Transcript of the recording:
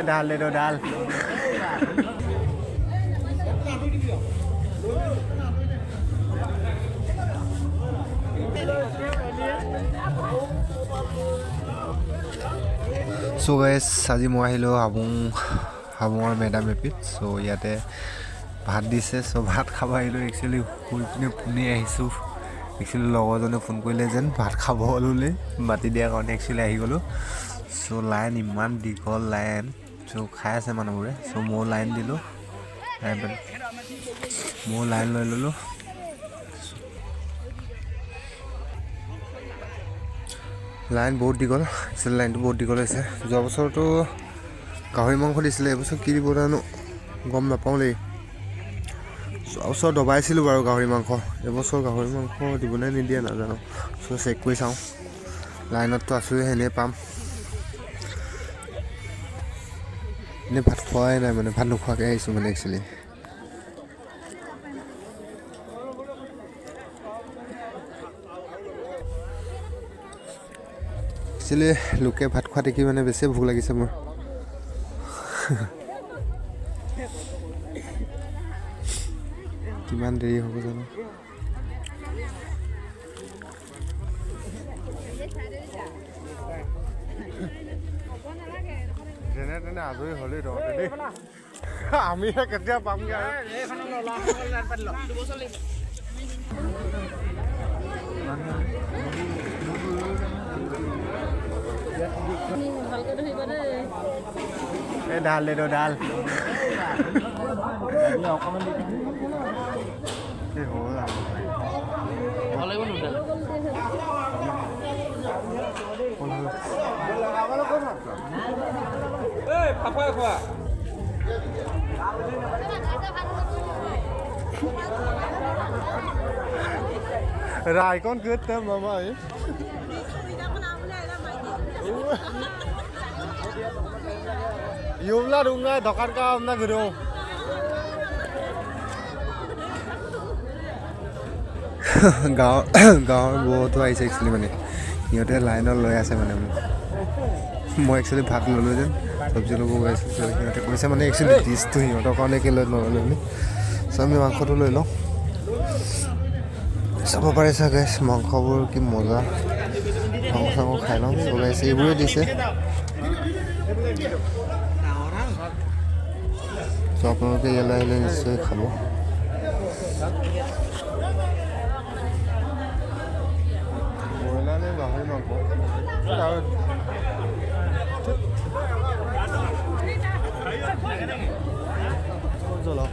डाल ले दो डाल सो गाइस আজি মই আহিলোঁ হাবুঙৰ মেডাম এপিত সো ইয়াতে ভাত দিছে সো ভাত খাব আহিলোঁ একচুৱেলি শুই পিনে পুনে আহিছোঁ একচুৱেলি লগৰজনে ফোন কৰিলে যেন ভাত খাব হ'লে মাতি দিয়াৰ কাৰণে একচুৱেলি আহি গ'লোঁ সো লাইন ইমান দীঘল লাইন সো খাই আছে মানুহবোৰে সো মই লাইন দিলোঁ মই লাইন লৈ ল'লোঁ লাইন বহুত দীঘল একচুৱেলি লাইনটো বহুত দীঘল হৈছে যোৱা বছৰটো গাহৰি মাংস দিছিলে এইবছৰ কি দিব জানো গম নাপাওঁ দেই যোৱা বছৰ দবাইছিলোঁ বাৰু গাহৰি মাংস এইবছৰ গাহৰি মাংস দিবনে নিদিয়ে নাজানো চ' চেক কৰি চাওঁ লাইনততো আছোঁৱে সেনেই পাম এনেই ভাত খোৱাই নাই মানে ভাত নোখোৱাকৈ আহিছোঁ মানে একচুৱেলি একচুৱেলি লোকে ভাত খোৱা দেখি মানে বেছি ভোক লাগিছে মোৰ কিমান দেৰি হ'ব জানো যেনে তেনে আজৰি হ'লেই তহঁতে দেই আমিহে কেতিয়া পামগৈ डाल ले दो डाल राय कौन करते हैं मामा ये युवला दूंगा दुकान का अपना करो गाँव बहुत आइसे एक्चुअली माने इहते लाइन लै आसे माने मैं एक्चुअली भात ललो जेन सब्जी लब गई इहते कैसे माने एक्चुअली डिशটো इहतर कारण के नललो सो आम मांसটো लै लওঁ চাব পাৰিছা গাইছ মাংসবোৰ কি মজা মাংস খাই লওঁ চ' গাইছ এইবোৰে দিছে চ' আপোনালোকে ইয়ালৈ আহিলে নিশ্চয় খাব ব্ৰইলাৰ নে গাহৰি মাংস জ্বলা